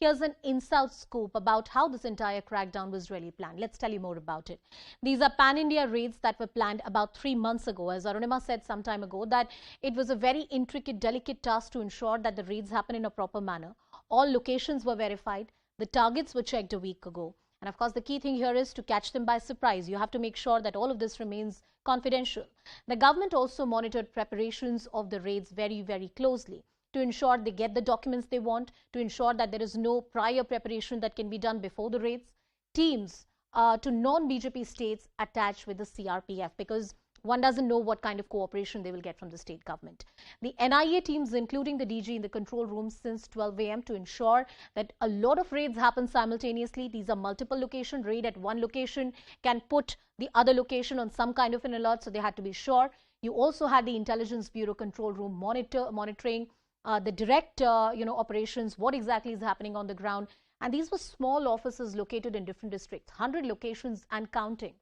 Here's an inside scoop about how this entire crackdown was really planned. Let's tell you more about it. These are pan-India raids that were planned about 3 months ago. As Arunima said some time ago, that it was a very intricate, delicate task to ensure that the raids happen in a proper manner. All locations were verified. The targets were checked a week ago. And of course, the key thing here is to catch them by surprise. You have to make sure that all of this remains confidential. The government also monitored preparations of the raids very, very closely to ensure they get the documents they want, to ensure that there is no prior preparation that can be done before the raids. Teams to non-BJP states attached with the CRPF, because one doesn't know what kind of cooperation they will get from the state government. The NIA teams, including the DG in the control room since 12 a.m. to ensure that a lot of raids happen simultaneously. These are multiple location. Raid at one location can put the other location on some kind of an alert, so they had to be sure. You also had the Intelligence Bureau control room monitoring the direct operations, what exactly is happening on the ground. And these were small offices located in different districts, 100 locations and counting.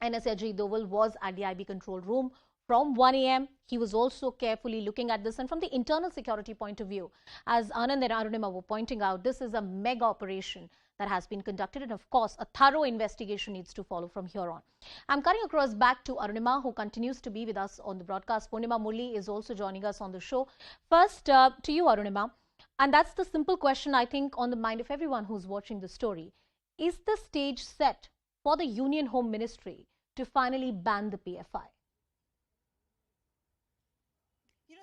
NSAG Doval was at the IB control room from 1 a.m. He was also carefully looking at this. And from the internal security point of view, as Anand and Arunima were pointing out, this is a mega operation that has been conducted. And of course, a thorough investigation needs to follow from here on. I'm cutting across back to Arunima, who continues to be with us on the broadcast. Purnima Murli is also joining us on the show. First, to you, Arunima. And that's the simple question, I think, on the mind of everyone who's watching the story. Is the stage set for the Union Home Ministry to finally ban the PFI?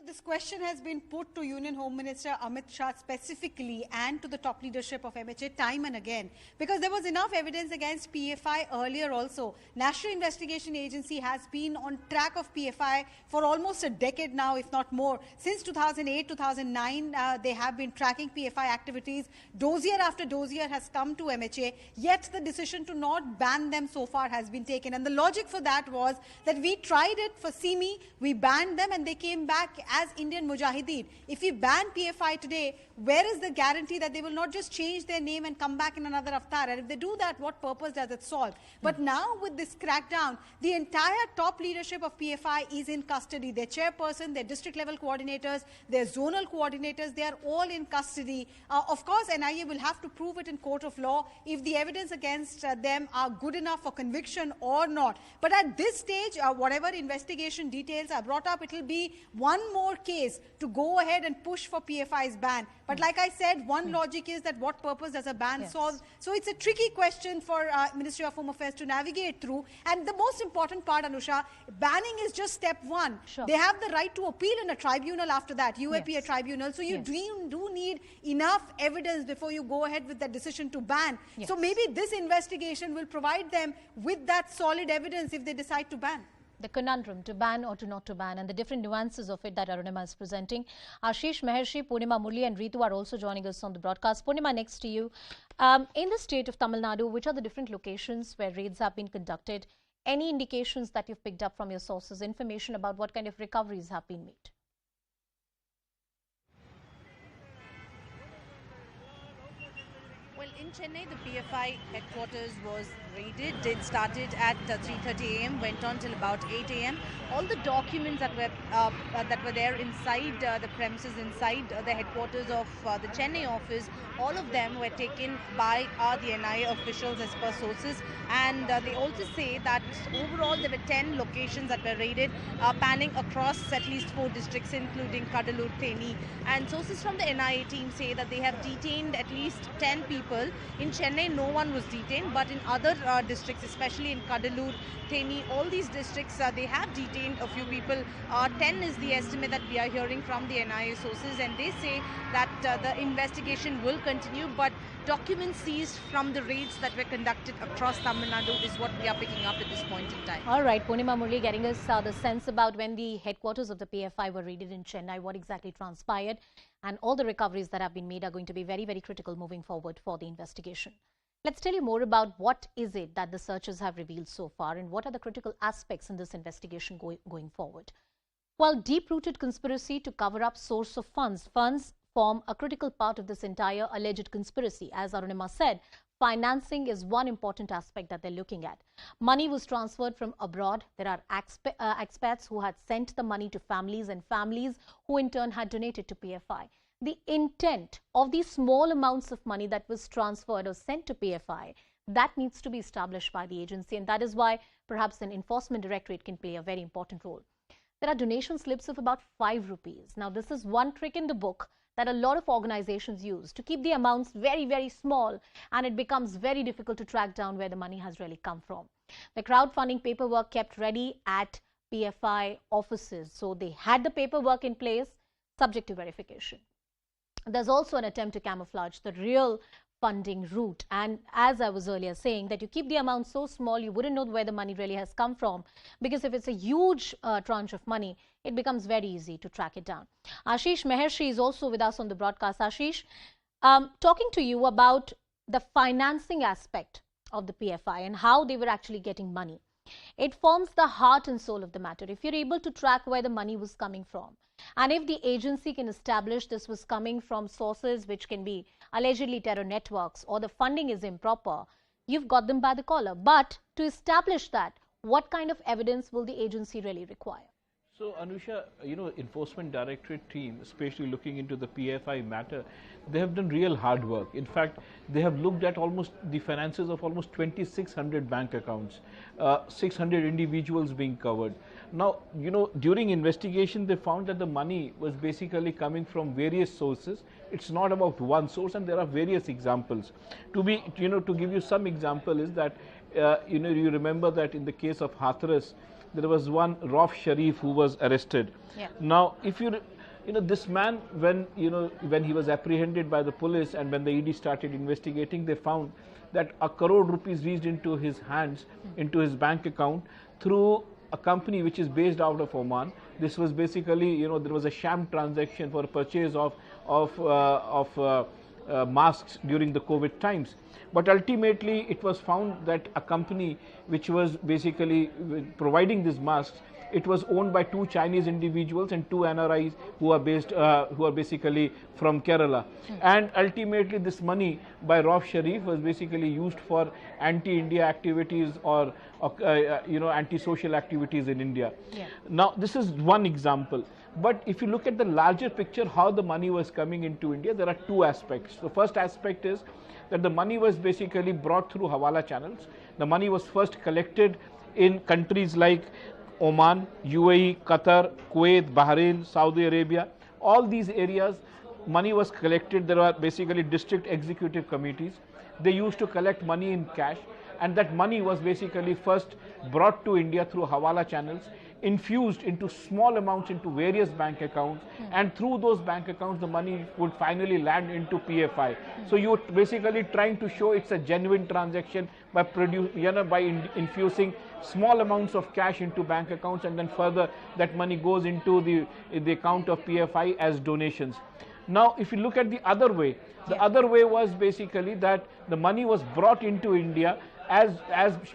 This question has been put to Union Home Minister Amit Shah specifically and to the top leadership of MHA time and again, because there was enough evidence against PFI earlier also. National Investigation Agency has been on track of PFI for almost a decade now, if not more. Since 2008, 2009, they have been tracking PFI activities. Dossier after dossier has come to MHA, yet the decision to not ban them so far has been taken. And the logic for that was that we tried it for Simi, we banned them and they came back as Indian Mujahideen. If we ban PFI today, where is the guarantee that they will not just change their name and come back in another avatar? And if they do that, what purpose does it solve? But now with this crackdown, the entire top leadership of PFI is in custody. Their chairperson, their district level coordinators, their zonal coordinators, they are all in custody. Of course, NIA will have to prove it in court of law if the evidence against them are good enough for conviction or not. But at this stage, whatever investigation details are brought up, it will be one more case to go ahead and push for PFI's ban. But like I said, one logic is that what purpose does a ban solve? So it's a tricky question for Ministry of Home Affairs to navigate through. And the most important part, Anusha, banning is just step one. Sure. They have the right to appeal in a tribunal after that, UAP a tribunal. So you do need enough evidence before you go ahead with that decision to ban. So maybe this investigation will provide them with that solid evidence if they decide to ban. The conundrum, to ban or to not to ban, and the different nuances of it that Arunima is presenting. Ashish, Mahershi, Purnima Murli and Ritu are also joining us on the broadcast. Purnima, next to you. In the state of Tamil Nadu, which are the different locations where raids have been conducted? Any indications that you've picked up from your sources, information about what kind of recoveries have been made? Well, in Chennai, the PFI headquarters was raided. It started at 3:30 a.m., went on till about 8 a.m. All the documents that were there inside the premises, inside the headquarters of the Chennai office, all of them were taken by the NIA officials as per sources. And they also say that overall there were 10 locations that were raided, panning across at least 4 districts, including Kadalur, Theni. And sources from the NIA team say that they have detained at least 10 people. In Chennai, no one was detained, but in other districts, especially in Kadalur, Theni, all these districts, they have detained a few people. 10 is the estimate that we are hearing from the NIA sources, and they say that the investigation will continue, but documents seized from the raids that were conducted across Tamil Nadu is what we are picking up at this point in time. All right, Purnima Murli getting us the sense about when the headquarters of the PFI were raided in Chennai, what exactly transpired, and all the recoveries that have been made are going to be very, very critical moving forward for the investigation. Let's tell you more about what is it that the searchers have revealed so far and what are the critical aspects in this investigation going forward. Well, deep-rooted conspiracy to cover up source of funds. Funds form a critical part of this entire alleged conspiracy. As Arunima said, financing is one important aspect that they're looking at. Money was transferred from abroad. There are expats who had sent the money to families and families who in turn had donated to PFI. the intent of these small amounts of money that was transferred or sent to PFI, that needs to be established by the agency, and that is why perhaps an enforcement directorate can play a very important role. There are donation slips of about 5 rupees. Now, this is one trick in the book that a lot of organizations use to keep the amounts very, very small, and it becomes very difficult to track down where the money has really come from. The crowdfunding paperwork kept ready at PFI offices. So they had the paperwork in place, subject to verification. There's also an attempt to camouflage the real funding route. And as I was earlier saying, that you keep the amount so small, you wouldn't know where the money really has come from, because if it's a huge tranche of money, it becomes very easy to track it down. Ashish Mehershi is also with us on the broadcast. Ashish, talking to you about the financing aspect of the PFI and how they were actually getting money. It forms the heart and soul of the matter. If you're able to track where the money was coming from, and if the agency can establish this was coming from sources which can be allegedly terror networks, or the funding is improper, you've got them by the collar. But to establish that, what kind of evidence will the agency really require? So, Anusha, Enforcement Directorate team, especially looking into the PFI matter, they have done real hard work. In fact, they have looked at almost the finances of almost 2,600 bank accounts, 600 individuals being covered. Now, during investigation, they found that the money was basically coming from various sources. It's not about one source, and there are various examples. To give you some example is that, you remember that in the case of Hathras, there was one Rauf Sharif who was arrested. Yeah. Now, if this man, when he was apprehended by the police and when the ED started investigating, they found that 1 crore rupees reached into his hands, into his bank account through a company which is based out of Oman. This was basically, there was a sham transaction for purchase of masks during the COVID times. But ultimately, it was found that a company which was basically providing these masks, it was owned by 2 Chinese individuals and 2 NRIs who are basically from Kerala. And ultimately, this money by Rauf Sharif was basically used for anti-India activities or anti-social activities in India. Yeah. Now, this is one example. But if you look at the larger picture, how the money was coming into India, there are 2 aspects. The first aspect is that the money was basically brought through Hawala channels. The money was first collected in countries like Oman, UAE, Qatar, Kuwait, Bahrain, Saudi Arabia. All these areas, money was collected. There are basically district executive committees. They used to collect money in cash, and that money was basically first brought to India through Hawala channels, infused into small amounts into various bank accounts, and through those bank accounts the money would finally land into PFI. So you're basically trying to show it's a genuine transaction by infusing small amounts of cash into bank accounts, and then further that money goes into the account of PFI as donations. Now, if you look at the other way, the other way was basically that the money was brought into India as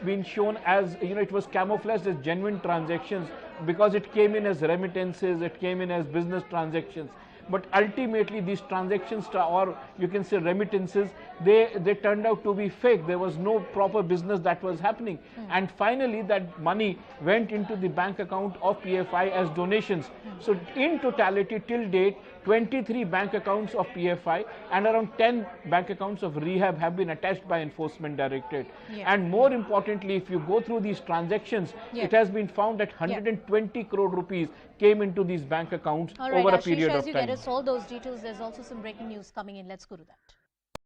been shown as, it was camouflaged as genuine transactions because it came in as remittances, it came in as business transactions. But ultimately these transactions, or you can say remittances, they turned out to be fake. There was no proper business that was happening. And finally that money went into the bank account of PFI as donations. So in totality till date, 23 bank accounts of PFI and around 10 bank accounts of rehab have been attached by Enforcement Directorate. And more importantly, if you go through these transactions, it has been found that 120 crore rupees came into these bank accounts over a period of time. As you get us all those details, there's also some breaking news coming in. Let's go to that.